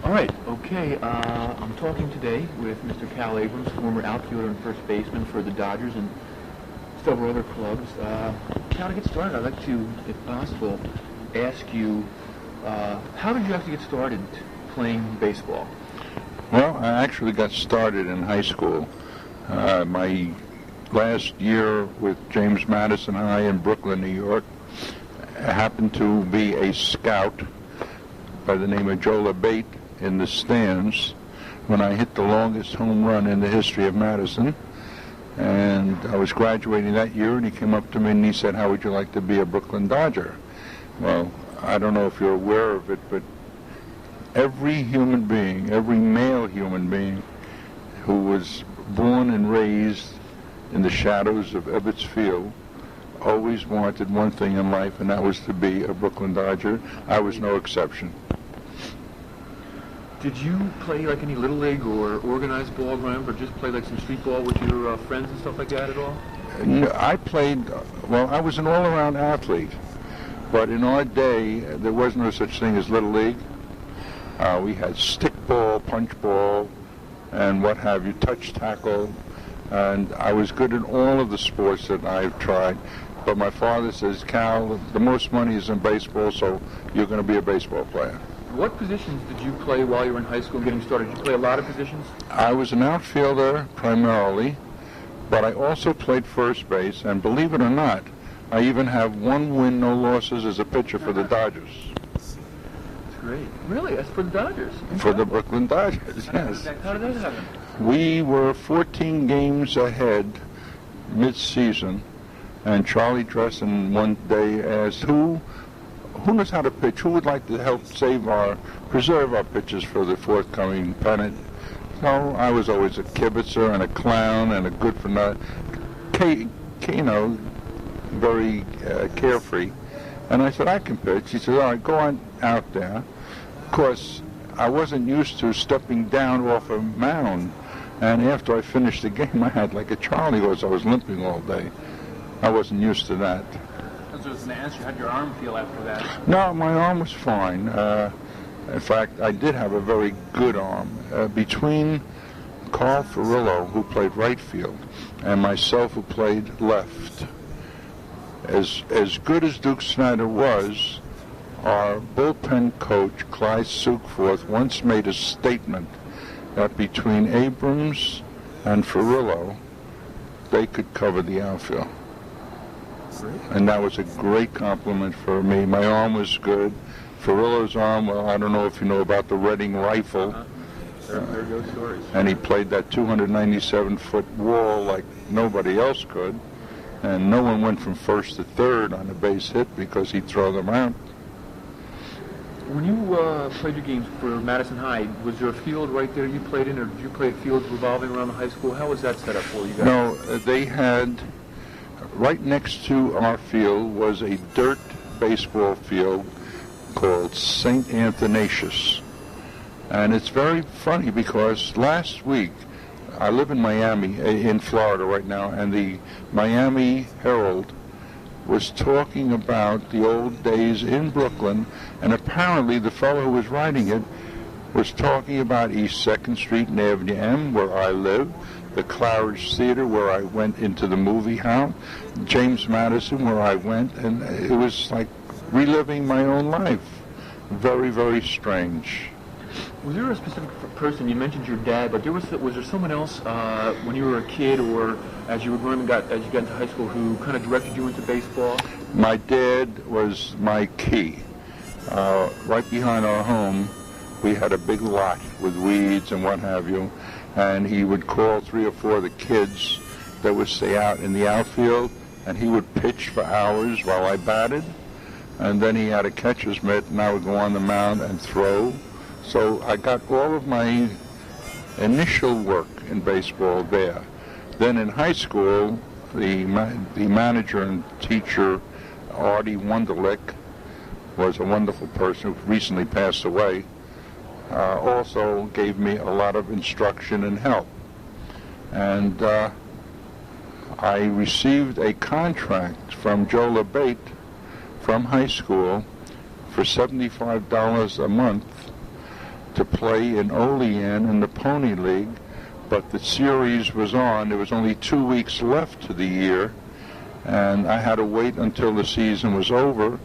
All right, okay. I'm talking today with Mr. Cal Abrams, former outfielder and first baseman for the Dodgers and several other clubs. Cal, to get started, I'd like to, if possible, ask you, how did you actually get started playing baseball? Well, I actually got started in high school. My last year with James Madison High in Brooklyn, New York, I happened to be a scout by the name of Joe LeBate in the stands when I hit the longest home run in the history of Madison. And I was graduating that year, and he came up to me and he said, "How would you like to be a Brooklyn Dodger?" Well, I don't know if you're aware of it, but every human being, every male human being who was born and raised in the shadows of Ebbets Field always wanted one thing in life, and that was to be a Brooklyn Dodger. I was no exception. Did you play like any Little League or organized ball growing up, or just play like some street ball with your friends and stuff like that at all? No, I played, well, I was an all-around athlete, but in our day, there was no such thing as Little League. We had stick ball, punch ball, and what have you, touch tackle, and I was good in all of the sports that I've tried. But my father says, "Cal, the most money is in baseball, so you're going to be a baseball player." What positions did you play while you were in high school getting started? Did you play a lot of positions? I was an outfielder primarily, but I also played first base, and believe it or not, I even have 1 win, no losses as a pitcher for the Dodgers. That's great. Really? That's for the Dodgers? For the Brooklyn Dodgers, yes. How did that happen? We were 14 games ahead mid-season, and Charlie Dressen one day asked, who knows how to pitch? Who would like to help preserve our pitches for the forthcoming pennant? So I was always a kibitzer and a clown and a good for nothing, very carefree. And I said, "I can pitch." He said, "All right, go on out there." Of course, I wasn't used to stepping down off a mound. And after I finished the game, I had like a Charlie horse. I was limping all day. I wasn't used to that. I was going to ask you, how did your arm feel after that? No, my arm was fine. In fact, I did have a very good arm. Between Carl Furillo, who played right field, and myself, who played left, as good as Duke Snyder was, our bullpen coach, Clyde Sukforth, once made a statement that between Abrams and Furillo, they could cover the outfield. And that was a great compliment for me. My arm was good. Furillo's arm, well, I don't know if you know about the Reading rifle. There go stories. And he played that 297-foot wall like nobody else could. And no one went from first to third on a base hit because he'd throw them out. When you played your games for Madison High, was there a field right there you played in, or did you play fields revolving around the high school? How was that set up for you guys? No, they had, right next to our field was a dirt baseball field called St. Athanasius. And it's very funny because last week, I live in Miami, in Florida right now, and the Miami Herald was talking about the old days in Brooklyn, and apparently the fellow who was writing it was talking about East 2nd Street and Avenue M, where I live, the Claridge Theater, where I went into the movie house, James Madison, where I went, and it was like reliving my own life. Very, very strange. Was there a specific person, you mentioned your dad, but was there someone else when you were a kid or as you were growing as you got into high school who kind of directed you into baseball? My dad was my key. Right behind our home, we had a big lot with weeds and what have you, and he would call 3 or 4 of the kids that would stay out in the outfield, and he would pitch for hours while I batted, and then he had a catcher's mitt, and I would go on the mound and throw. So I got all of my initial work in baseball there. Then in high school, the manager and teacher, Artie Wunderlich, was a wonderful person who recently passed away, also gave me a lot of instruction and help. And I received a contract from Joe LeBate from high school for $75 a month to play in Olean in the Pony League, but the series was on. There was only 2 weeks left to the year, and I had to wait until the season was over.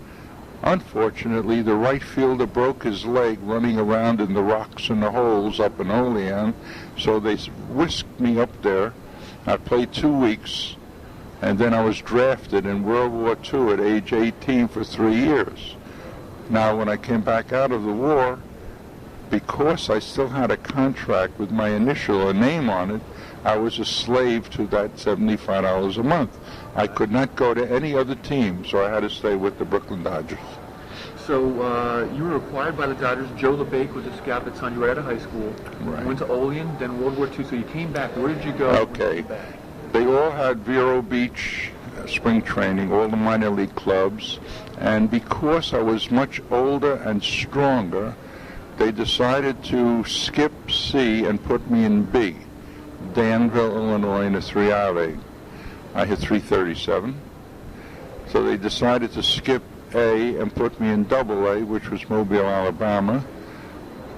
Unfortunately, the right fielder broke his leg running around in the rocks and the holes up in Olean, so they whisked me up there. I played 2 weeks, and then I was drafted in World War II at age 18 for 3 years. Now, when I came back out of the war, because I still had a contract with my initial or name on it, I was a slave to that $75 a month. I could not go to any other team, so I had to stay with the Brooklyn Dodgers. So you were acquired by the Dodgers. Joe LeBake was a scout that signed you right out of high school. Right. You went to Olean, then World War II, so you came back. Where did you go? Okay. They all had Vero Beach spring training, all the minor league clubs, and because I was much older and stronger, they decided to skip C and put me in B, Danville, Illinois, in a 3-hour league. I hit 337. So they decided to skip A and put me in Double A, which was Mobile, Alabama,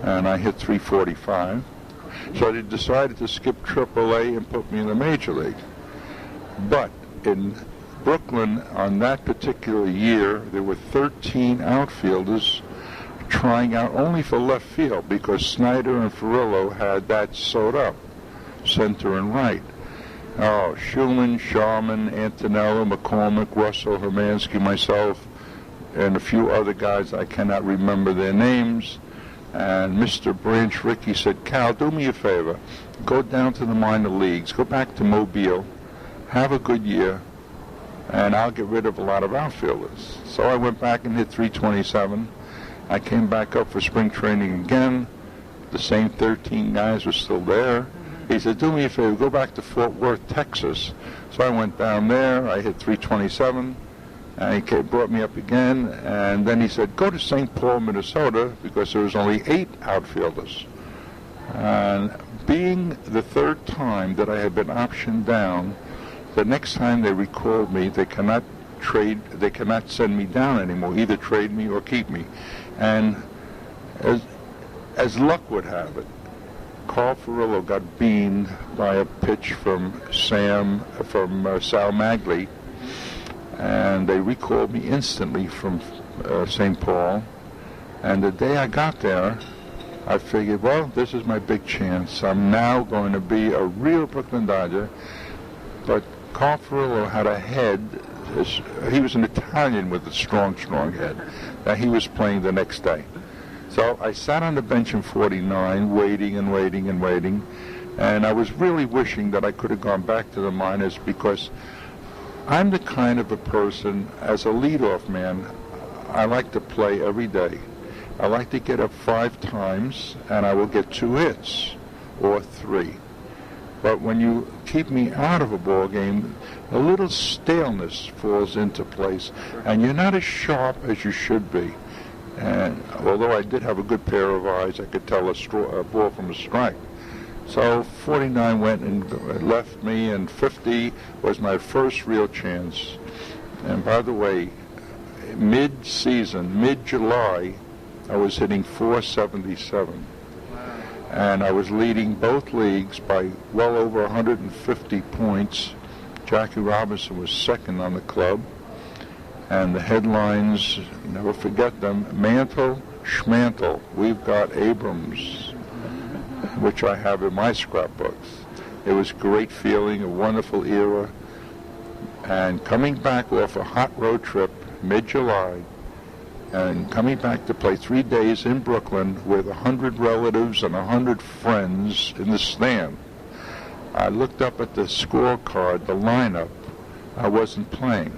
and I hit 345. So they decided to skip Triple A and put me in the Major League. But in Brooklyn on that particular year, there were 13 outfielders trying out only for left field because Snyder and Ferrillo had that sewed up, center and right. Oh, Schumann, Sharman, Antonello, McCormick, Russell, Hermansky, myself, and a few other guys, I cannot remember their names. And Mr. Branch Rickey said, Cal, do me a favor. Go down to the minor leagues. Go back to Mobile. Have a good year. And I'll get rid of a lot of outfielders. So I went back and hit 327. I came back up for spring training again. The same 13 guys were still there. He said, do me a favor, go back to Fort Worth, Texas. So I went down there. I hit 327. And he brought me up again. And then he said, go to St. Paul, Minnesota, because there was only 8 outfielders. And being the third time that I had been optioned down, the next time they recalled me, they cannot send me down anymore, either trade me or keep me. And as luck would have it, Carl Ferrillo got beamed by a pitch from Sal Magley, and they recalled me instantly from St. Paul. And the day I got there, I figured, well, this is my big chance. I'm now going to be a real Brooklyn Dodger. But Carl Ferrillo had a head. He was an Italian with a strong head that he was playing the next day. So I sat on the bench in 49, waiting and waiting and waiting, and I was really wishing that I could have gone back to the minors, because I'm the kind of a person, as a leadoff man, I like to play every day. I like to get up 5 times, and I will get 2 hits, or 3. But when you keep me out of a ball game, a little staleness falls into place, and you're not as sharp as you should be. And although I did have a good pair of eyes, I could tell a ball from a strike. So 49 went and left me, and 50 was my first real chance. And by the way, mid-season, mid-July, I was hitting 477. And I was leading both leagues by well over 150 points. Jackie Robinson was second on the club. And the headlines, never forget them, Mantle, Schmantle, we've got Abrams, which I have in my scrapbooks. It was a great feeling, a wonderful era. And coming back off a hot road trip, mid-July, and coming back to play 3 days in Brooklyn with 100 relatives and 100 friends in the stand. I looked up at the scorecard, the lineup. I wasn't playing.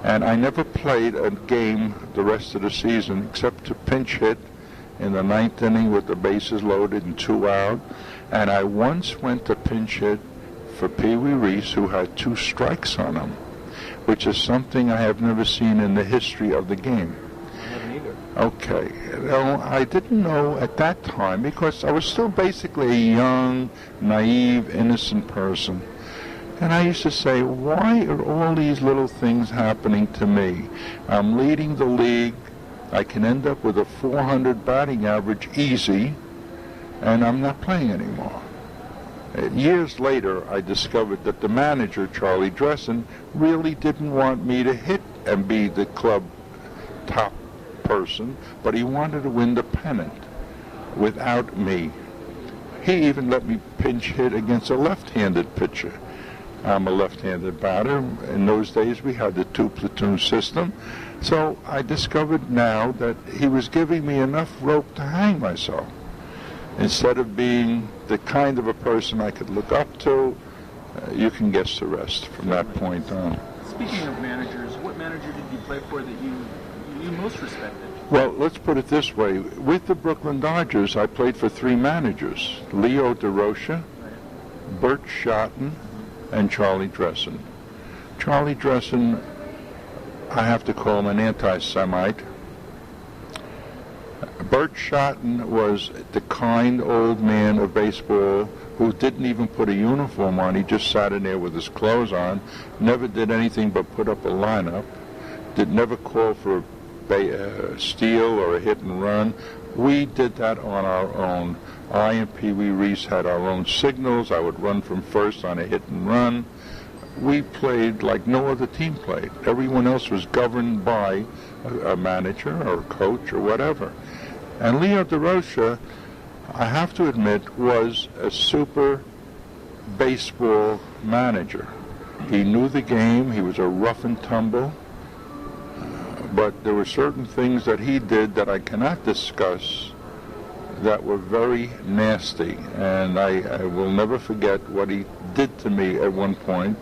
And I never played a game the rest of the season except to pinch hit in the 9th inning with the bases loaded and 2 out. And I once went to pinch hit for Pee Wee Reese, who had 2 strikes on him, which is something I have never seen in the history of the game. I haven't either. Okay. Well, I didn't know at that time, because I was still basically a young, naive, innocent person. And I used to say, why are all these little things happening to me? I'm leading the league. I can end up with a 400 batting average easy, and I'm not playing anymore. Years later, I discovered that the manager, Charlie Dressen, really didn't want me to hit and be the club top person, but he wanted to win the pennant without me. He even let me pinch hit against a left-handed pitcher. I'm a left-handed batter. In those days, we had the two-platoon system. So I discovered now that he was giving me enough rope to hang myself. Instead of being the kind of a person I could look up to, you can guess the rest from that point on. Speaking of managers, what manager did you play for that you most respected? Well, let's put it this way. With the Brooklyn Dodgers, I played for three managers: Leo DeRocha, Bert Schotten, and Charlie Dressen. Charlie Dressen, I have to call him an anti-Semite. Bert Schotten was the kind old man of baseball who didn't even put a uniform on. He just sat in there with his clothes on, never did anything but put up a lineup, never call for a steal or a hit and run. We did that on our own. I and Pee Wee Reese had our own signals. I would run from first on a hit and run. We played like no other team played. Everyone else was governed by a manager or a coach or whatever. And Leo DeRocha, I have to admit, was a super baseball manager. He knew the game. He was a rough and tumble. But there were certain things that he did that I cannot discuss that were very nasty. And I will never forget what he did to me at one point.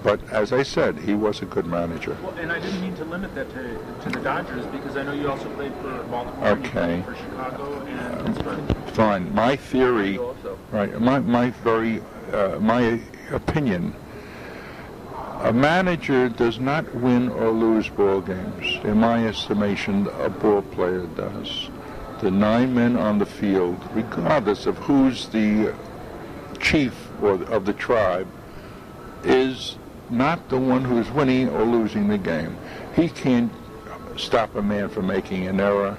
But as I said, he was a good manager. Well, and I didn't mean to limit that to the Dodgers, because I know you also played for Baltimore, okay. You played for Chicago and Pittsburgh. Fine. My theory, right? My opinion. A manager does not win or lose ball games. In my estimation, a ball player does. The 9 men on the field, regardless of who's the chief or of the tribe, is not the one who's winning or losing the game. He can't stop a man from making an error.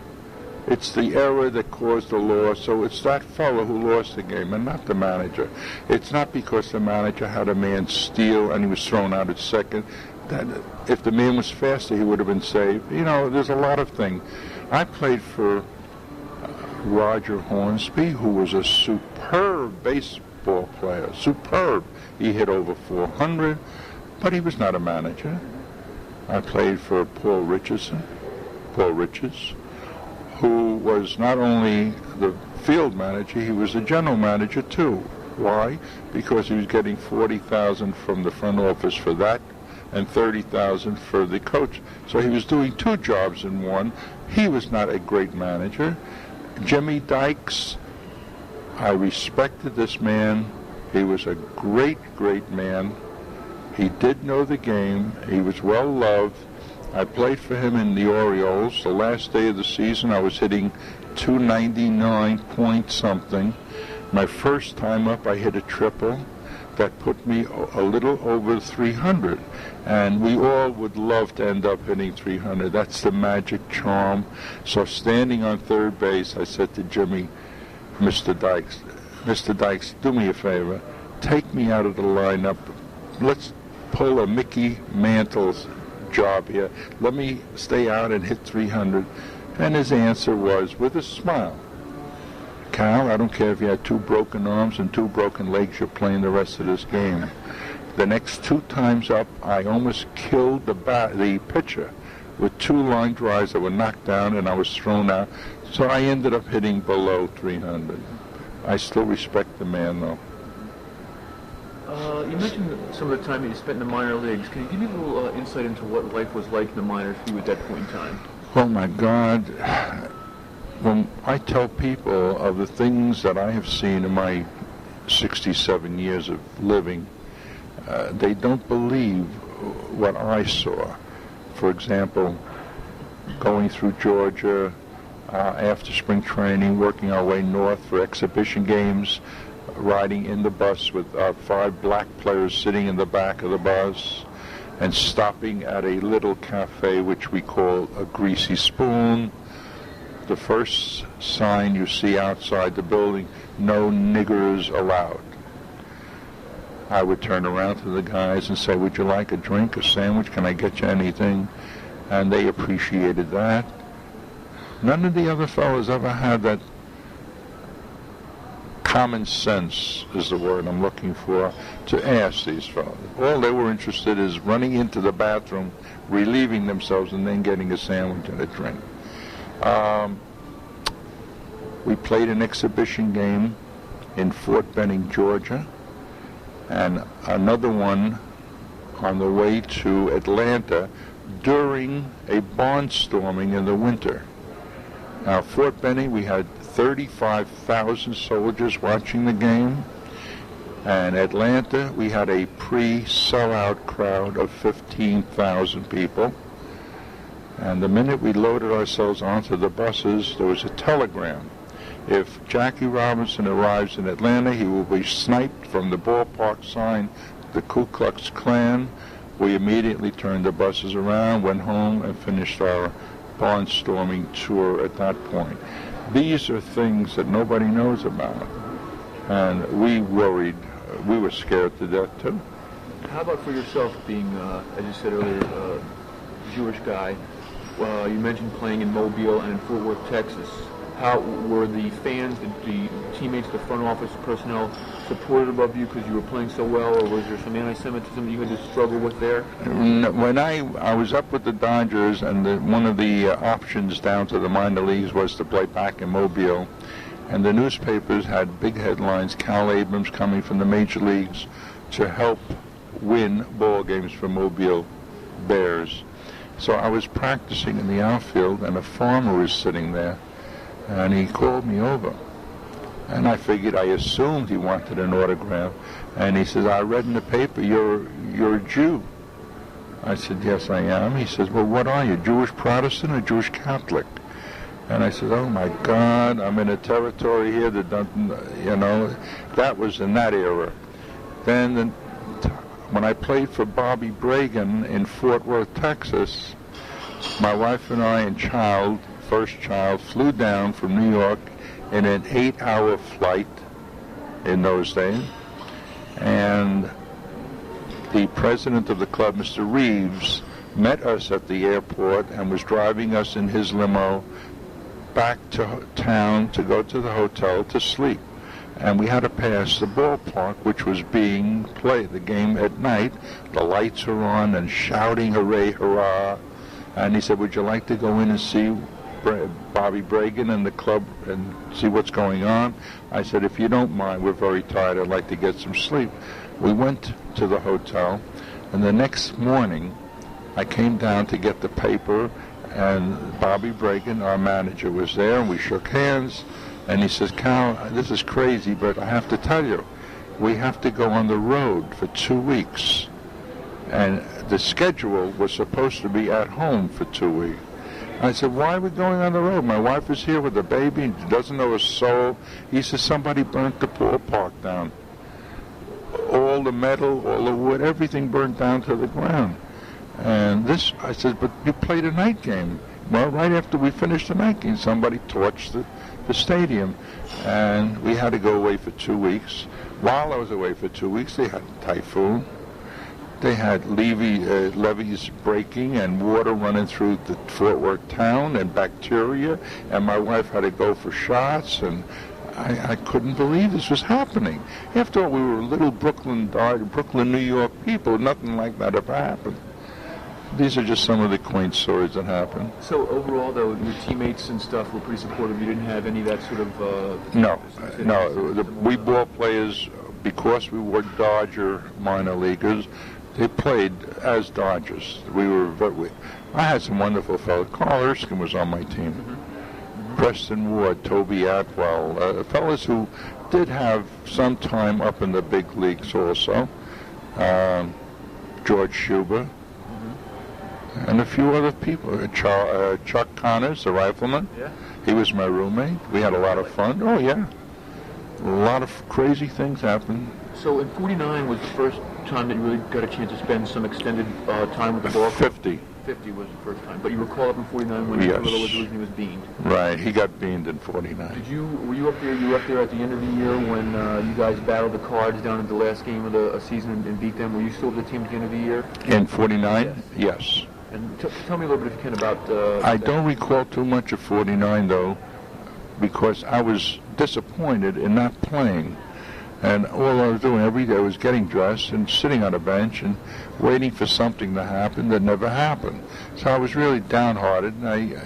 It's the error that caused the loss, so it's that fellow who lost the game and not the manager. It's not because the manager had a man steal and he was thrown out at second. That if the man was faster, he would have been saved. You know, there's a lot of things. I played for Roger Hornsby, who was a superb baseball player. Superb. He hit over 400, but he was not a manager. I played for Paul Riches, who was not only the field manager, he was the general manager too. Why? Because he was getting $40,000 from the front office for that and $30,000 for the coach. So he was doing two jobs in one. He was not a great manager. Jimmy Dykes, I respected this man. He was a great, great man. He did know the game. He was well loved. I played for him in the Orioles. The last day of the season, I was hitting 299 point something. My first time up, I hit a triple that put me a little over 300. And we all would love to end up hitting 300. That's the magic charm. So standing on third base, I said to Jimmy, Mr. Dykes, do me a favor. Take me out of the lineup. Let's pull a Mickey Mantle's job here. Let me stay out and hit 300. And his answer was, with a smile, Cal, I don't care if you had 2 broken arms and 2 broken legs, you're playing the rest of this game. The next 2 times up, I almost killed the pitcher with 2 line drives that were knocked down, and I was thrown out. So I ended up hitting below 300. I still respect the man, though. You mentioned some of the time that you spent in the minor leagues. Can you give me a little insight into what life was like in the minors for you at that point in time? Oh, my God. When I tell people of the things that I have seen in my 67 years of living, they don't believe what I saw. For example, going through Georgia after spring training, working our way north for exhibition games, riding in the bus with 5 black players sitting in the back of the bus, and stopping at a little cafe which we call a Greasy Spoon. The first sign you see outside the building, no niggers allowed. I would turn around to the guys and say, would you like a drink, a sandwich? Can I get you anything? And they appreciated that. None of the other fellows ever had that common sense, is the word I'm looking for, to ask these fellows. All they were interested is running into the bathroom, relieving themselves, and then getting a sandwich and a drink. We played an exhibition game in Fort Benning, Georgia, and another one on the way to Atlanta during a barnstorming in the winter. Now, Fort Benning, we had 35,000 soldiers watching the game, and Atlanta, we had a pre-sellout crowd of 15,000 people. And the minute we loaded ourselves onto the buses, there was a telegram. If Jackie Robinson arrives in Atlanta, he will be sniped from the ballpark sign, the Ku Klux Klan. We immediately turned the buses around, went home, and finished our barnstorming tour at that point. These are things that nobody knows about, and we worried. We were scared to death, too. How about for yourself being, as you said earlier, a Jewish guy? You mentioned playing in Mobile and in Fort Worth, Texas. How were the fans, the teammates, the front office personnel supportive of you because you were playing so well, or was there some anti-Semitism you had to struggle with there? When I was up with the Dodgers, and one of the options down to the minor leagues was to play back in Mobile, and the newspapers had big headlines, Cal Abrams coming from the major leagues to help win ball games for Mobile Bears. So I was practicing in the outfield, and a farmer was sitting there, and he called me over. And I assumed he wanted an autograph. And he says, I read in the paper, you're a Jew. I said, yes, I am. He says, well, what are you, Jewish Protestant or Jewish Catholic? And I said, oh, my God, I'm in a territory here that doesn't, that was in that era. Then when I played for Bobby Bragan in Fort Worth, Texas, my wife and I and first child, flew down from New York in an 8-hour flight in those days. And the president of the club, Mr. Reeves, met us at the airport and was driving us in his limo back to town to go to the hotel to sleep. And we had to pass the ballpark, which was being played, the game at night. The lights are on and shouting, hooray, hurrah. And he said, would you like to go in and see Bobby Bragan and the club and see what's going on? I said, if you don't mind, we're very tired, I'd like to get some sleep. We went to the hotel, and the next morning I came down to get the paper, and Bobby Bragan, our manager, was there, and we shook hands, and he says, Cal, this is crazy, but I have to tell you, we have to go on the road for 2 weeks. And the schedule was supposed to be at home for 2 weeks. I said, why are we going on the road? My wife is here with a baby and doesn't know a soul. He says, somebody burnt the ballpark down. All the metal, all the wood, everything burned down to the ground. And I said, but you played a night game. Well, right after we finished the night game, somebody torched the stadium. And we had to go away for 2 weeks. While I was away for 2 weeks, they had a typhoon. They had levees breaking and water running through the Fort Worth town and bacteria, and my wife had to go for shots, and I couldn't believe this was happening. After all, we were little Brooklyn, New York people. Nothing like that ever happened. These are just some of the quaint stories that happened. So overall, though, your teammates and stuff were pretty supportive. You didn't have any of that sort of... No. We ball players, because we were Dodger minor leaguers, they played as Dodgers. I had some wonderful fellows. Carl Erskine was on my team. Mm-hmm. Preston Ward, Toby Atwell, fellows who did have some time up in the big leagues also. George Schuber, and a few other people. Chuck Connors, the rifleman. Yeah. He was my roommate. We had a lot of fun. Oh, yeah. A lot of crazy things happened. So in '49 was the first time that you really got a chance to spend some extended time with the ball? 50. 50 was the first time. But you were called up in 49 when Yes. Little he was beamed. Right, he got beamed in 49. Were you up there? You were up there at the end of the year when you guys battled the Cards down at the last game of the season and beat them. Were you still with the team at the end of the year? In 49? Yes. And tell me a little bit, if you can, about... I don't recall too much of 49, though, because I was disappointed in not playing. And all I was doing every day was getting dressed and sitting on a bench and waiting for something to happen that never happened. So I was really downhearted, and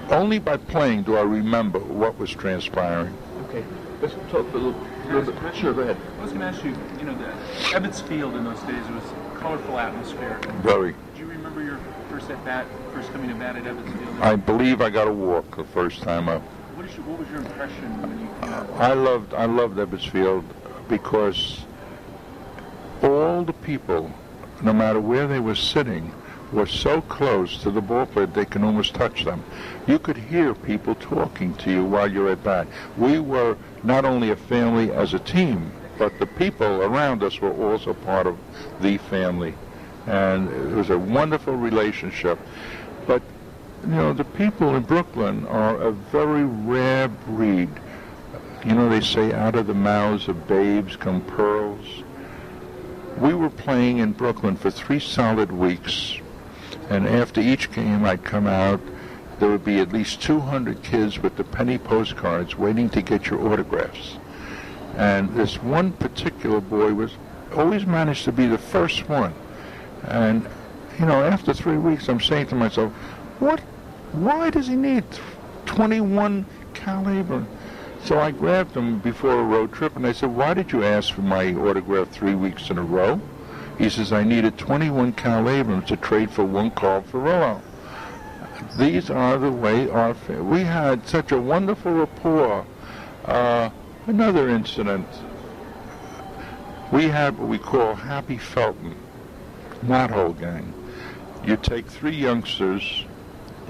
only by playing do I remember what was transpiring. Okay. Let's talk a little bit. Sure, go ahead. I was going to ask you, the Ebbets Field in those days was a colorful atmosphere. Very. Do you remember your first at-bat, first coming to bat at Ebbets Field? I believe I got a walk the first time up. What was your impression when you came out? I loved Ebbets Field because all the people, no matter where they were sitting, were so close to the ball player they can almost touch them. You could hear people talking to you while you're at bat. We were not only a family as a team, but the people around us were also part of the family. And it was a wonderful relationship. But the people in Brooklyn are a very rare breed. They say out of the mouths of babes come pearls. We were playing in Brooklyn for 3 solid weeks, and after each game I'd come out, there would be at least 200 kids with the penny postcards waiting to get your autographs. And this one particular boy always managed to be the first one. And, after 3 weeks I'm saying to myself, why does he need 21 Cal Abrams? So I grabbed him before a road trip and I said, why did you ask for my autograph 3 weeks in a row? He says, I needed 21 Cal Abrams to trade for 1 Carl Ferrello. These are the way we had such a wonderful rapport. Another incident, we had what we call Happy Felton, not whole gang. You take 3 youngsters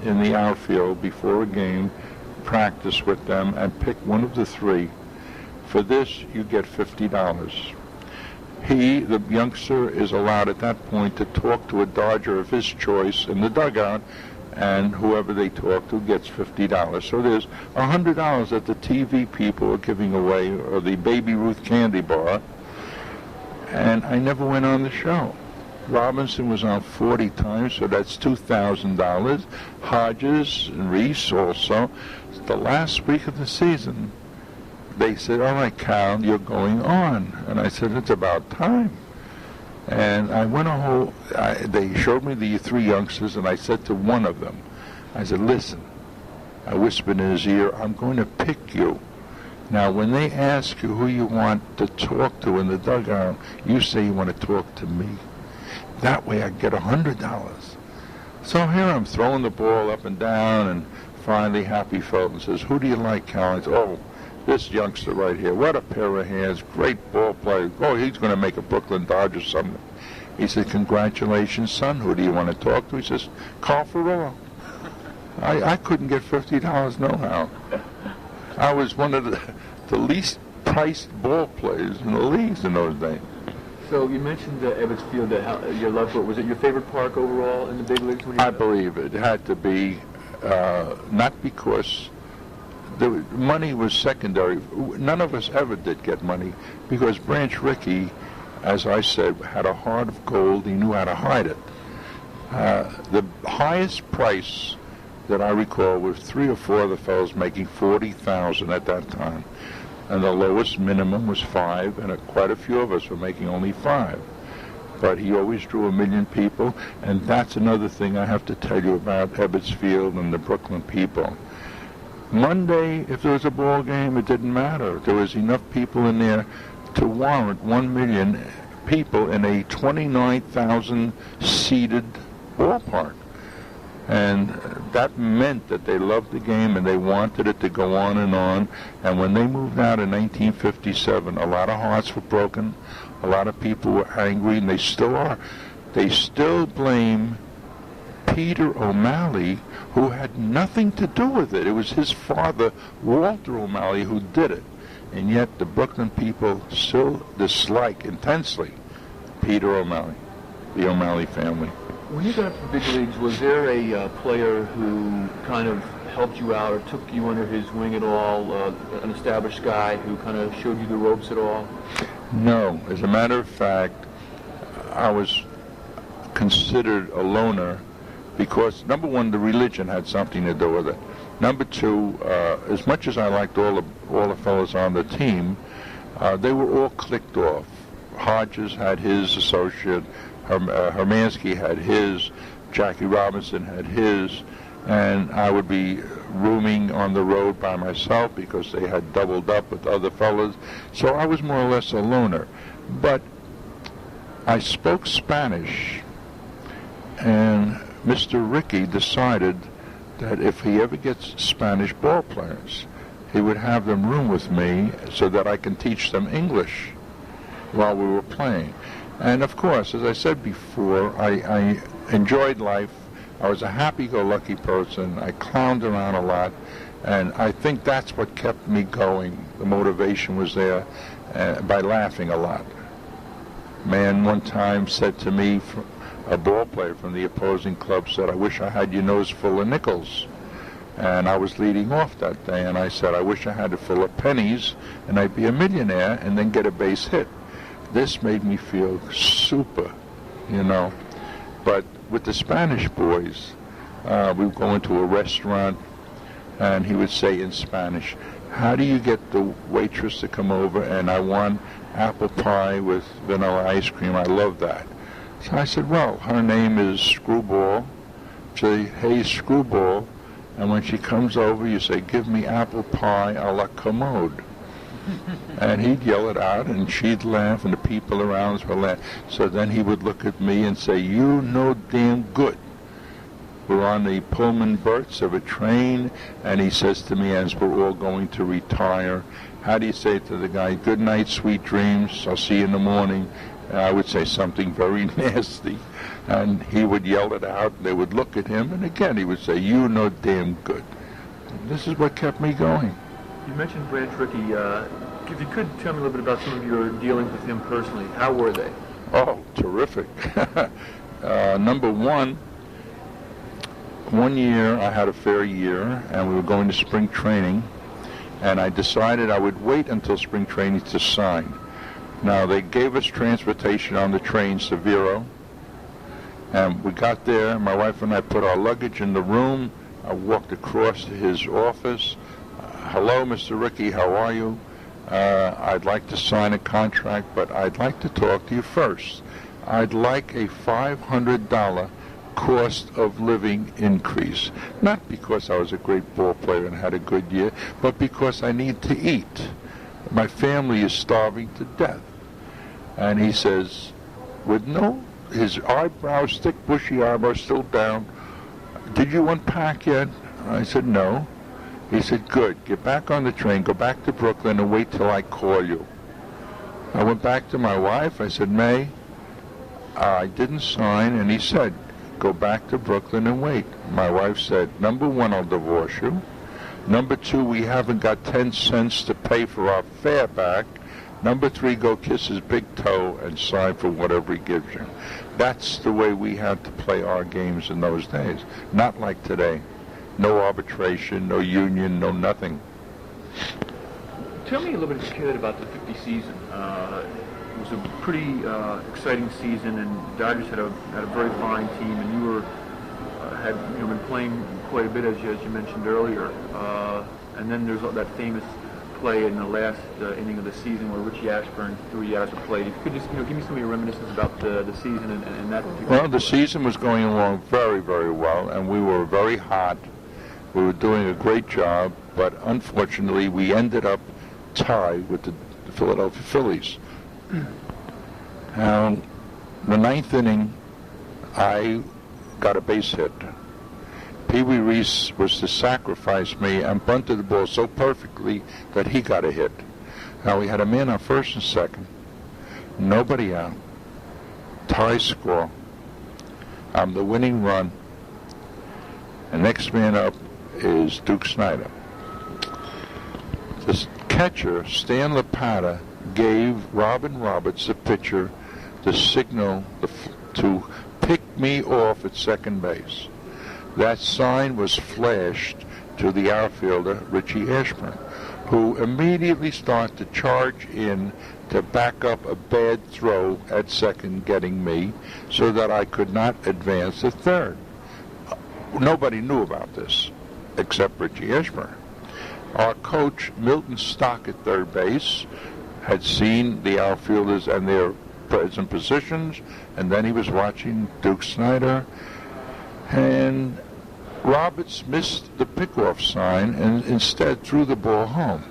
in the outfield before a game, practice with them, and pick one of the 3. For this, you get $50. The youngster, is allowed at that point to talk to a Dodger of his choice in the dugout, and whoever they talk to gets $50. So there's $100 that the TV people are giving away, or the Baby Ruth candy bar, and I never went on the show. Robinson was on 40 times, so that's $2,000. Hodges and Reese also. The last week of the season, they said, all right, Cal, you're going on. And I said, it's about time. And I went they showed me the 3 youngsters, and I said to one of them, I said, listen, I whispered in his ear, I'm going to pick you. Now, when they ask you who you want to talk to in the dugout, you say you want to talk to me. That way I get $100. So here I'm throwing the ball up and down, and finally Happy Felton says, who do you like, Cal? I said, oh, this youngster right here. What a pair of hands. Great ball player. Oh, he's going to make a Brooklyn Dodger someday. He said, congratulations, son. Who do you want to talk to? He says, Carl Ferrello. I couldn't get $50 no how. I was one of the least priced ball players in the leagues in those days. So you mentioned Ebbets Field, your love for it. Was it your favorite park overall in the big leagues? I believe it had to be, not because the money was secondary. None of us ever did get money because Branch Rickey, as I said, had a heart of gold. He knew how to hide it. The highest price that I recall was 3 or 4 of the fellows making $40,000 at that time. And the lowest minimum was 5, and quite a few of us were making only 5. But he always drew 1 million people, and that's another thing I have to tell you about Ebbets Field and the Brooklyn people. Monday, if there was a ball game, it didn't matter. There was enough people in there to warrant 1 million people in a 29,000 seated ballpark. And that meant that they loved the game and they wanted it to go on. And when they moved out in 1957, a lot of hearts were broken. A lot of people were angry, and they still are. They still blame Peter O'Malley, who had nothing to do with it. It was his father, Walter O'Malley, who did it. And yet the Brooklyn people still dislike intensely Peter O'Malley, the O'Malley family. When you got up to the big leagues, was there a player who kind of helped you out or took you under his wing at all, an established guy who kind of showed you the ropes at all? No. As a matter of fact, I was considered a loner because, number one, the religion had something to do with it. Number two, as much as I liked all the fellows on the team, they were all clicked off. Hodges had his associate, Hermansky had his, Jackie Robinson had his, and I would be rooming on the road by myself because they had doubled up with other fellows. So I was more or less a loner. But I spoke Spanish, and Mr. Rickey decided that if he ever gets Spanish ball players, he would have them room with me so that I can teach them English while we were playing. And of course, as I said before, I enjoyed life. I was a happy-go-lucky person. I clowned around a lot, and I think that's what kept me going. The motivation was there by laughing a lot. A man one time said to me, a ball player from the opposing club said, "I wish I had your nose full of nickels." And I was leading off that day, and I said, "I wish I had it full of pennies, and I'd be a millionaire and then get a base hit." This made me feel super, you know. But with the Spanish boys, we would go into a restaurant, and he would say in Spanish, "How do you get the waitress to come over? And I want apple pie with vanilla ice cream. I love that." So I said, "Well, her name is Screwball." Say, "Hey, Screwball." And when she comes over, you say, "Give me apple pie a la commode." And he'd yell it out, and she'd laugh, and the people around us would laugh. So then he would look at me and say, "You know damn good. We're on the Pullman berths of a train," and he says to me as we're all going to retire, "How do you say to the guy, 'Good night, sweet dreams, I'll see you in the morning'?" And I would say something very nasty, and he would yell it out, and they would look at him, and again he would say, "You know damn good." And this is what kept me going. You mentioned Branch Rickey. If you could tell me a little bit about some of your dealings with him personally, how were they? Oh, terrific. Number one year I had a fair year, and we were going to spring training, and I decided I would wait until spring training to sign. Now, they gave us transportation on the train, Severo, and we got there. My wife and I put our luggage in the room. I walked across to his office. "Hello, Mr. Rickey, how are you? I'd like to sign a contract, but I'd like to talk to you first. I'd like a $500 cost of living increase. Not because I was a great ball player and had a good year, but because I need to eat. My family is starving to death." And he says, his eyebrows, thick, bushy eyebrows still down, "Did you unpack yet?" I said, "No." He said, "Good. Get back on the train, go back to Brooklyn, and wait till I call you." I went back to my wife. I said, "May, I didn't sign." And he said, "Go back to Brooklyn and wait." My wife said, "Number one, I'll divorce you. Number two, we haven't got 10 cents to pay for our fare back. Number three, go kiss his big toe and sign for whatever he gives you." That's the way we had to play our games in those days. Not like today. No arbitration, no union, no nothing. Tell me a little bit, if you could, about the 50 season. It was a pretty exciting season, and the Dodgers had a very fine team, and you had been playing quite a bit, as you mentioned earlier. And then there's that famous play in the last inning of the season where Richie Ashburn threw you out of the plate. If you could just give me some of your reminiscences about the season and that particular. Well, the season was going along very, very well, and we were very hot. We were doing a great job, but unfortunately we ended up tied with the Philadelphia Phillies. Now, the ninth inning, I got a base hit. Pee Wee Reese was to sacrifice me and bunted the ball so perfectly that he got a hit. Now, we had a man on first and second, nobody out, tie score. I'm the winning run. The next man up is Duke Snyder. The catcher, Stan Lepata, gave Robin Roberts, the pitcher, the signal to pick me off at second base. That sign was flashed to the outfielder, Richie Ashburn, who immediately started to charge in to back up a bad throw at second, getting me, so that I could not advance to third. Nobody knew about this except Richie Ashburn. Our coach, Milton Stock at third base, had seen the outfielders and their present positions, and then he was watching Duke Snyder, and Roberts missed the pickoff sign and instead threw the ball home.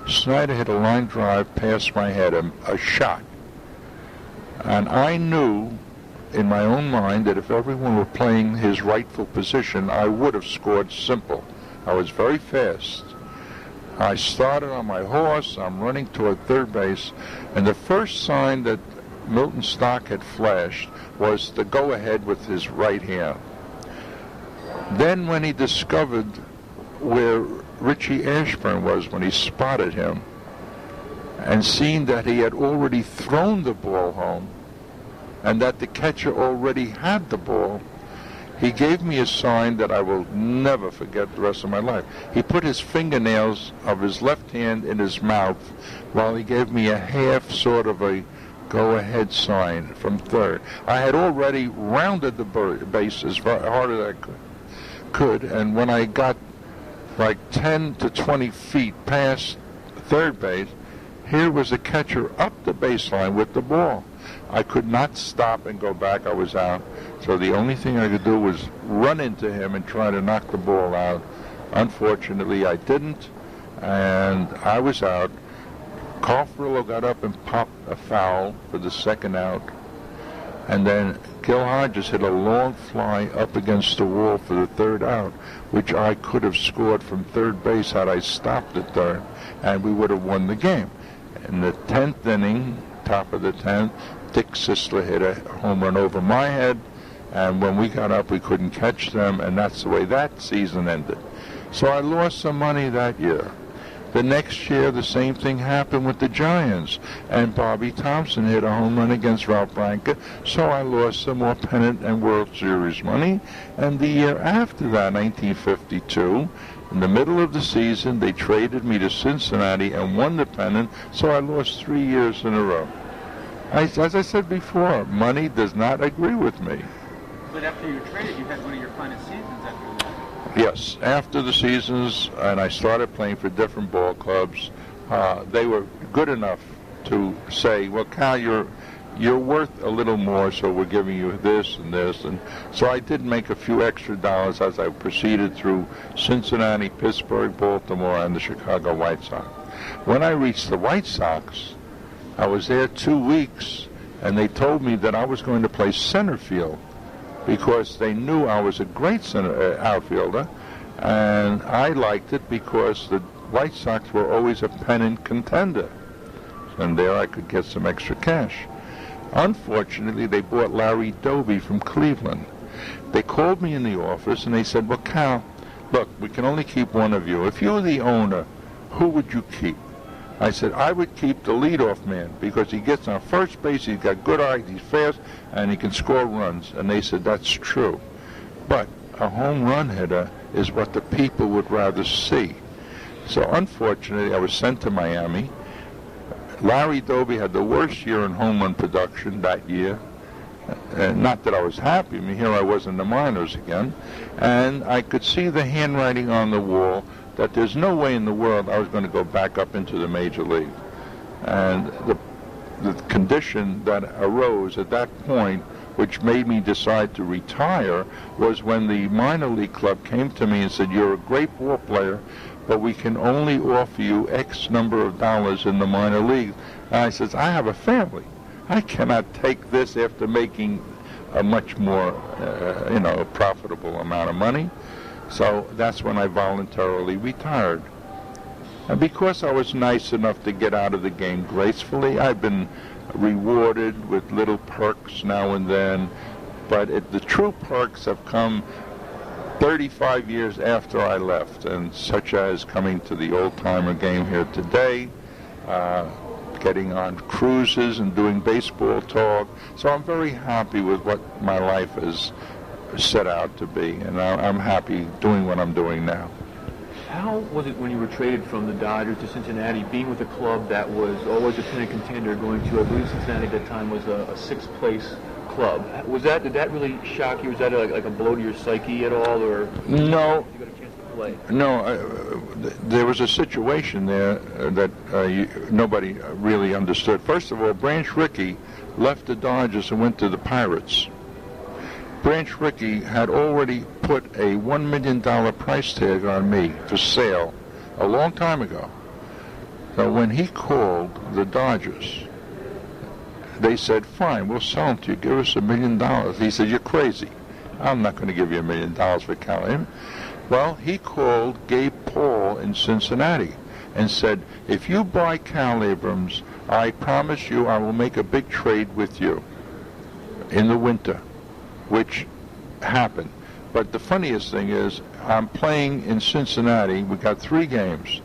Snyder hit a line drive past my head, a shot. And I knew in my own mind that if everyone were playing his rightful position, I would have scored simple. I was very fast. I started on my horse, I'm running toward third base, and the first sign that Milton Stock had flashed was the go-ahead with his right hand. Then when he discovered where Richie Ashburn was, when he spotted him, and seen that he had already thrown the ball home, and that the catcher already had the ball, he gave me a sign that I will never forget the rest of my life. He put his fingernails of his left hand in his mouth while he gave me a half sort of a go-ahead sign from third. I had already rounded the base as hard as I could, and when I got like 10 to 20 feet past third base, here was the catcher up the baseline with the ball. I could not stop and go back. I was out. So the only thing I could do was run into him and try to knock the ball out. Unfortunately, I didn't, and I was out. Carl Furillo got up and popped a foul for the second out. And then Gil Hodges hit a long fly up against the wall for the third out, which I could have scored from third base had I stopped at third, and we would have won the game. In the 10th inning, top of the 10th, Dick Sisler hit a home run over my head, and when we got up, we couldn't catch them, and that's the way that season ended. So I lost some money that year. The next year, the same thing happened with the Giants, and Bobby Thompson hit a home run against Ralph Branca, so I lost some more pennant and World Series money. And the year after that, 1952, in the middle of the season, they traded me to Cincinnati and won the pennant, so I lost 3 years in a row. As I said before, money does not agree with me. But after you were traded, you had one of your finest seasons after that. Yes, after the seasons, and I started playing for different ball clubs, they were good enough to say, well, Cal, you're worth a little more, so we're giving you this and this. And so I did make a few extra dollars as I proceeded through Cincinnati, Pittsburgh, Baltimore, and the Chicago White Sox. When I reached the White Sox, I was there 2 weeks, and they told me that I was going to play center field because they knew I was a great outfielder, and I liked it because the White Sox were always a pennant contender, and there I could get some extra cash. Unfortunately, they bought Larry Doby from Cleveland. They called me in the office, and they said, well, Cal, look, we can only keep one of you. If you're the owner, who would you keep? I said, I would keep the leadoff man because he gets on first base, he's got good eyes, he's fast, and he can score runs. And they said, that's true. But a home run hitter is what the people would rather see. So unfortunately, I was sent to Miami. Larry Doby had the worst year in home run production that year. Not that I was happy. I mean, here I was in the minors again. And I could see the handwriting on the wall that there's no way in the world I was going to go back up into the major league. And the condition that arose at that point, which made me decide to retire, was when the minor league club came to me and said, you're a great ball player, but we can only offer you X number of dollars in the minor league. And I said, I have a family. I cannot take this after making a much more, profitable amount of money. So that's when I voluntarily retired. And because I was nice enough to get out of the game gracefully, I've been rewarded with little perks now and then. But the true perks have come 35 years after I left, and such as coming to the old-timer game here today, getting on cruises and doing baseball talk. So I'm very happy with what my life has set out to be, and I'm happy doing what I'm doing now. How was it when you were traded from the Dodgers to Cincinnati, being with a club that was always a pennant contender, going to, I believe Cincinnati at that time was a sixth-place club? Did that really shock you? Was that like a blow to your psyche at all, or No. did you get a chance to play? No, there was a situation there that nobody really understood. First of all, Branch Rickey left the Dodgers and went to the Pirates. Branch Rickey had already put a $1 million price tag on me for sale a long time ago. So when he called the Dodgers, they said, fine, we'll sell him to you. Give us $1 million. He said, you're crazy. I'm not going to give you $1 million for Cal Abrams. Well, he called Gabe Paul in Cincinnati and said, if you buy Cal Abrams, I promise you I will make a big trade with you in the winter, which happened. But the funniest thing is, I'm playing in Cincinnati. We got 3 games.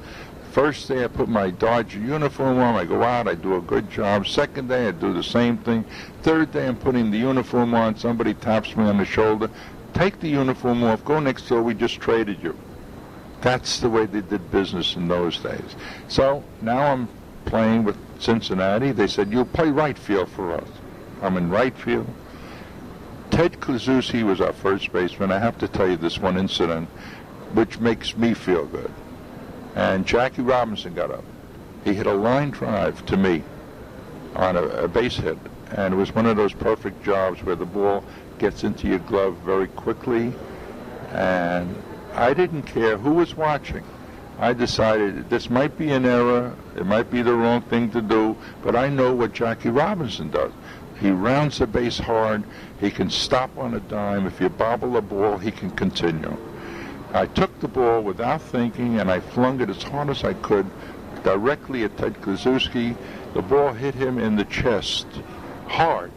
First day I put my Dodger uniform on, I go out, I do a good job. Second day I do the same thing. Third day I'm putting the uniform on, somebody taps me on the shoulder. Take the uniform off, go next door, we just traded you. That's the way they did business in those days. So now I'm playing with Cincinnati. They said, you'll play right field for us. I'm in right field. Ted Kluszewski was our first baseman. I have to tell you this one incident, which makes me feel good. And Jackie Robinson got up. He hit a line drive to me on a base hit, and it was one of those perfect jobs where the ball gets into your glove very quickly, and I didn't care who was watching. I decided this might be an error, it might be the wrong thing to do, but I know what Jackie Robinson does. He rounds the base hard, he can stop on a dime. If you bobble the ball, he can continue. I took the ball without thinking, and I flung it as hard as I could directly at Ted Kluszewski. The ball hit him in the chest hard,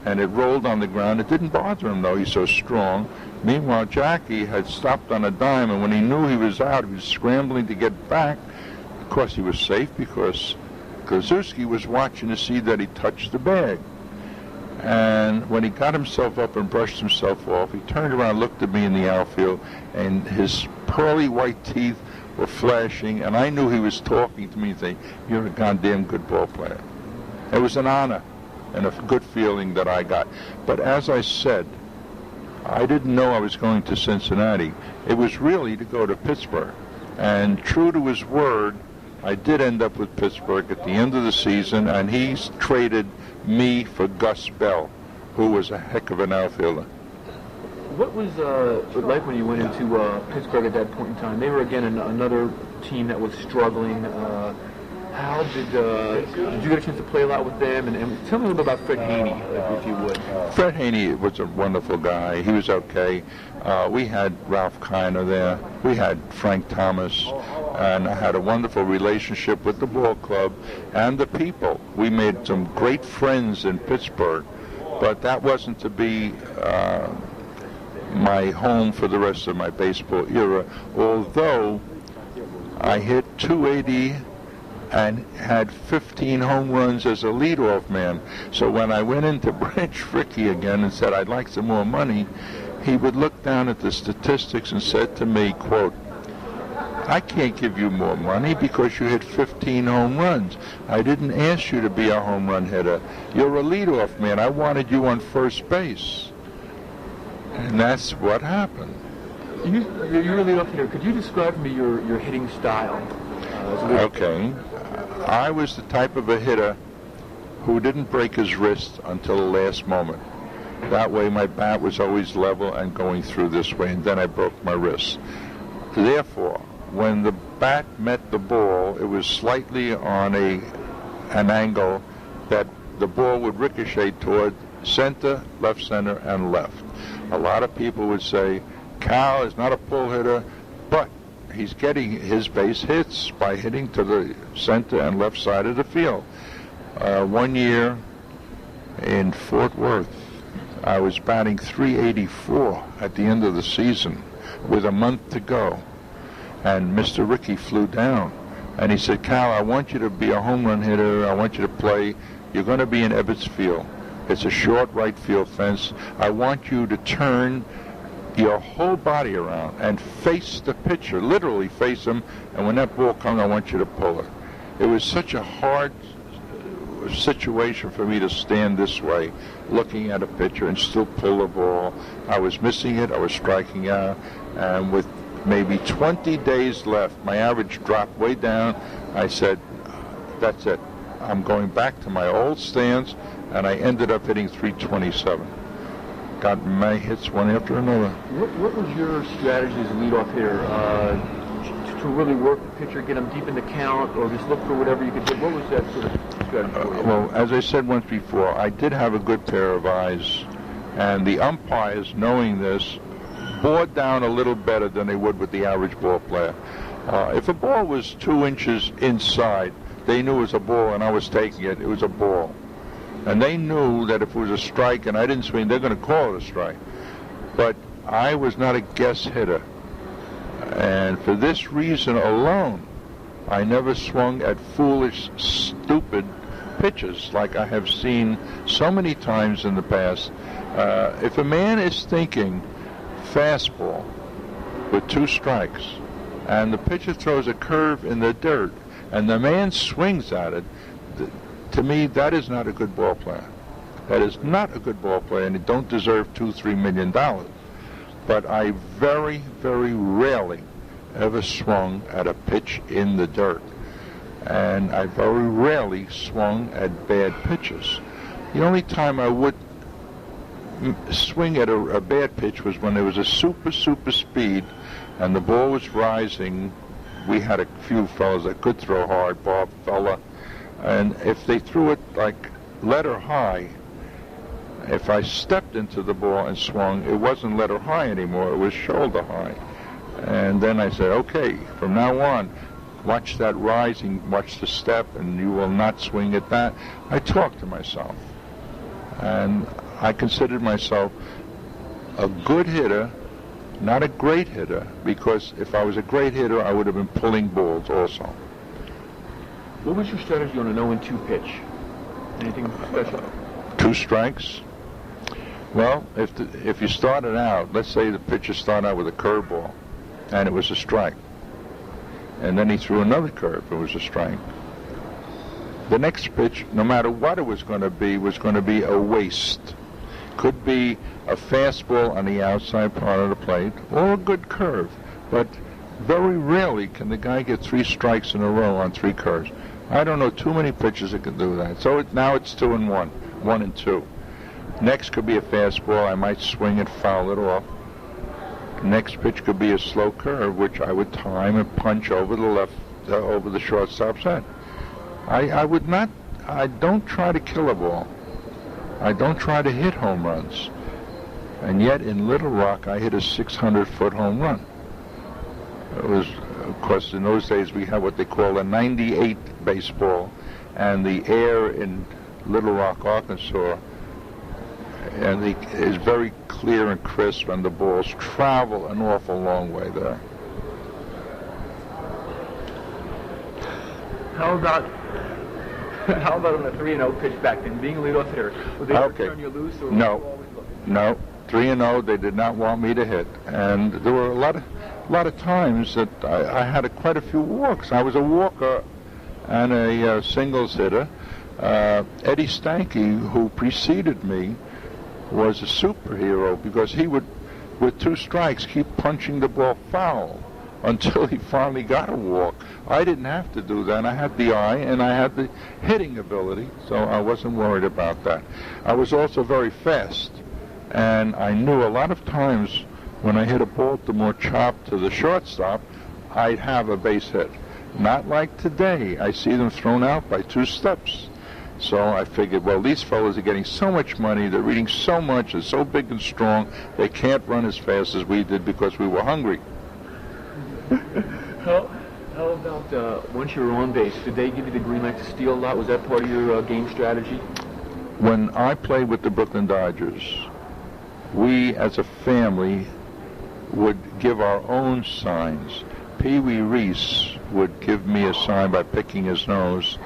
and it rolled on the ground. It didn't bother him, though. He's so strong. Meanwhile, Jackie had stopped on a dime, and when he knew he was out, he was scrambling to get back. Of course, he was safe because Kluszewski was watching to see that he touched the bag. And when he got himself up and brushed himself off, he turned around, looked at me in the outfield, and his pearly white teeth were flashing, and I knew he was talking to me and saying, you're a goddamn good ball player. It was an honor and a good feeling that I got. But as I said, I didn't know I was going to Cincinnati. It was really to go to Pittsburgh. And true to his word, I did end up with Pittsburgh at the end of the season, and he traded me for Gus Bell, who was a heck of an outfielder. What was it like when you went into Pittsburgh at that point in time? They were, again, another team that was struggling. How did you get a chance to play a lot with them? And tell me a little bit about Fred Haney, if you would. Fred Haney was a wonderful guy. He was okay. We had Ralph Kiner there. We had Frank Thomas. And I had a wonderful relationship with the ball club and the people. We made some great friends in Pittsburgh, but that wasn't to be my home for the rest of my baseball era, although I hit .280 and had 15 home runs as a leadoff man. So when I went into Branch Rickey again and said I'd like some more money, he would look down at the statistics and said to me, quote, I can't give you more money because you hit 15 home runs. I didn't ask you to be a home run hitter. You're a leadoff man. I wanted you on first base. And that's what happened. You're a leadoff hitter. Could you describe to me your hitting style? Okay. I was the type of a hitter who didn't break his wrist until the last moment. That way my bat was always level and going through this way, and then I broke my wrist. Therefore, when the bat met the ball, it was slightly on an angle that the ball would ricochet toward center, and left. A lot of people would say, Cal is not a pull hitter, but he's getting his base hits by hitting to the center and left side of the field. One year in Fort Worth, I was batting .384 at the end of the season with a month to go. And Mr. Rickey flew down, And he said, Cal, I want you to be a home run hitter. I want you to play. You're going to be in Ebbets Field. It's a short right field fence. I want you to turn your whole body around and face the pitcher, literally face him, and when that ball comes, I want you to pull it. It was such a hard situation for me to stand this way, looking at a pitcher and still pull the ball. I was missing it, I was striking out, and with maybe 20 days left, my average dropped way down. I said, that's it. I'm going back to my old stance, and I ended up hitting 327. Got my hits one after another. What was your strategy as a leadoff hitter? To really work the pitcher, get him deep in the count, or just look for whatever you could do? What was that sort of strategy for you? Well, as I said once before, I did have a good pair of eyes, and the umpires, knowing this, bore down a little better than they would with the average ball player. If a ball was 2 inches inside, they knew it was a ball, and I was taking it. It was a ball. And they knew that if it was a strike and I didn't swing, they're going to call it a strike. But I was not a guess hitter. And for this reason alone, I never swung at foolish, stupid pitches like I have seen so many times in the past. If a man is thinking fastball with 2 strikes and the pitcher throws a curve in the dirt and the man swings at it, to me, that is not a good ball player. That is not a good ball player, and it don't deserve $2-3 million. But I very, very rarely ever swung at a pitch in the dirt. And I very rarely swung at bad pitches. The only time I would swing at a bad pitch was when there was a super speed and the ball was rising. We had a few fellas that could throw hard, Bob Fella. And if they threw it like letter high, if I stepped into the ball and swung, it wasn't letter high anymore, it was shoulder high. And then I said, okay, from now on, watch that rising, watch the step, and you will not swing at that. I talked to myself. And I considered myself a good hitter, not a great hitter, because if I was a great hitter, I would have been pulling balls also. What was your strategy on a 0-2 pitch? Anything special? 2 strikes? Well, if you started out, let's say the pitcher started out with a curveball, and it was a strike, and then he threw another curve, it was a strike. The next pitch, no matter what it was going to be a waste. Could be a fastball on the outside part of the plate, or a good curve, but very rarely can the guy get 3 strikes in a row on 3 curves. I don't know too many pitchers that can do that. So now it's 2-1, 1-2. Next could be a fastball. I might swing it, foul it off. Next pitch could be a slow curve, which I would time and punch over the left, over the shortstop's head. I don't try to kill a ball. I don't try to hit home runs. And yet in Little Rock, I hit a 600-foot home run. It was, of course, in those days we had what they call a 98 baseball, and the air in Little Rock, Arkansas, and is very clear and crisp, and the balls travel an awful long way there. How about on the 3-0 pitch back then, being a leadoff hitter? Would they ever turn you loose? Or No. 3-0, they did not want me to hit, and there were a lot of times that I had quite a few walks. I was a walker and a singles hitter. Eddie Stanky, who preceded me, was a superhero because he would, with 2 strikes, keep punching the ball foul until he finally got a walk. I didn't have to do that. I had the eye and I had the hitting ability, so I wasn't worried about that. I was also very fast, and I knew a lot of times when I hit a Baltimore chop to the shortstop, I'd have a base hit. Not like today. I see them thrown out by 2 steps. So I figured, well, these fellows are getting so much money, they're reading so much, they're so big and strong, they can't run as fast as we did because we were hungry. How about once you were on base, did they give you the green light to steal a lot? Was that part of your game strategy? When I played with the Brooklyn Dodgers, we as a family would give our own signs. Pee Wee Reese would give me a sign by picking his nose,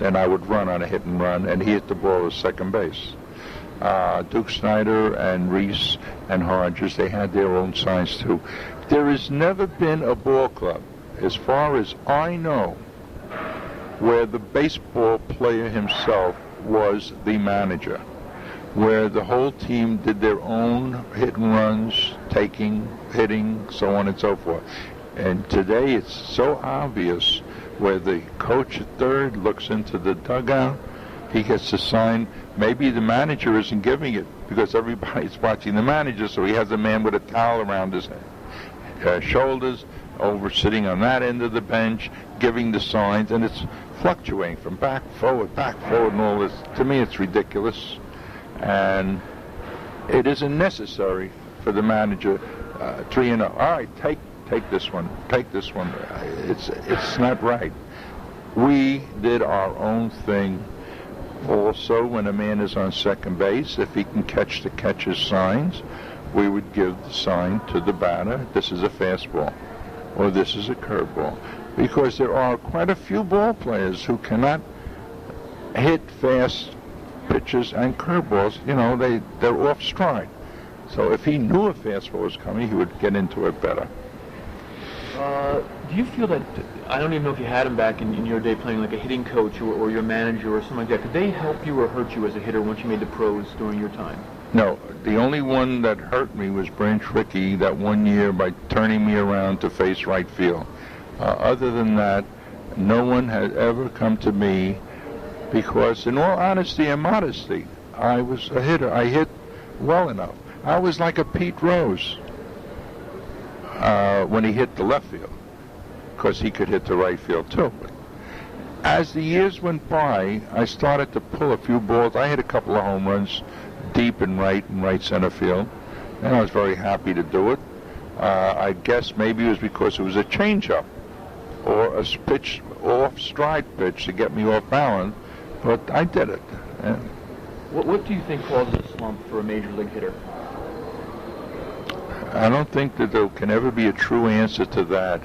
and I would run on a hit and run, and he hit the ball at second base. Duke Snyder and Reese and Hodges, they had their own signs too. There has never been a ball club, as far as I know, where the baseball player himself was the manager, where the whole team did their own hit and runs, taking, hitting, so on and so forth. And today it's so obvious where the coach at third looks into the dugout, he gets the sign. Maybe the manager isn't giving it because everybody's watching the manager, so he has a man with a towel around his shoulders over sitting on that end of the bench giving the signs, and it's fluctuating from back, forward, and all this. To me, it's ridiculous, and it isn't necessary for the manager to, all right, take this one, take this one. It's not right. We did our own thing. Also, when a man is on second base, if he can catch the catcher's signs, we would give the sign to the batter, this is a fastball, or this is a curveball. Because there are quite a few ball players who cannot hit fast pitches and curveballs. You know, they're off stride. So if he knew a fastball was coming, he would get into it better. Do you feel that, I don't even know if you had him back in your day playing like a hitting coach or your manager or something like that, could they help you or hurt you as a hitter once you made the pros during your time? No, the only one that hurt me was Branch Rickey that one year by turning me around to face right field. Other than that, no one had ever come to me because, in all honesty and modesty, I was a hitter. I hit well enough. I was like a Pete Rose when he hit the left field, because he could hit the right field too. But as the years went by, I started to pull a few balls. I hit a couple of home runs deep in right center field, and I was very happy to do it. I guess maybe it was because it was a changeup or a pitch, off-stride pitch to get me off balance, but I did it. And what do you think causes a slump for a major league hitter? I don't think that there can ever be a true answer to that.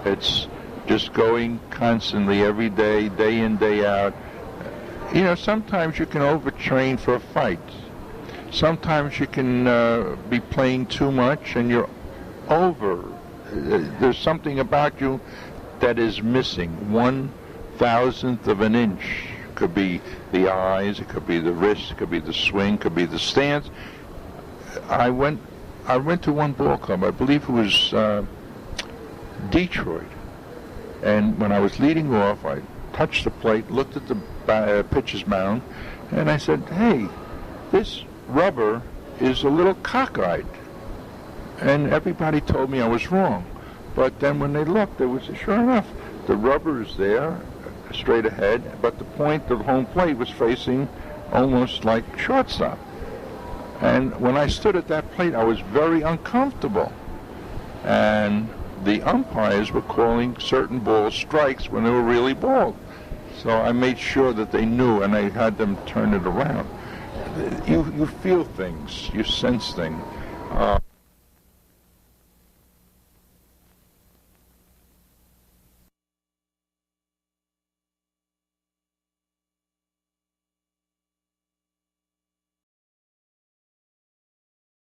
It's just going constantly every day, day in, day out. You know, sometimes you can overtrain for a fight. Sometimes you can be playing too much and you're over. There's something about you that is missing. 1/1000th of an inch. It could be the eyes, it could be the wrist, it could be the swing, it could be the stance. I went to one ball club, I believe it was Detroit, and when I was leading off, I touched the plate, looked at the pitcher's mound, and I said, hey, this rubber is a little cockeyed. And everybody told me I was wrong. But then when they looked, there was, sure enough, the rubber is there, straight ahead, but the point of home plate was facing almost like shortstop. And when I stood at that plate, I was very uncomfortable. And the umpires were calling certain balls strikes when they were really balls. So I made sure that they knew, and I had them turn it around. You feel things, you sense things.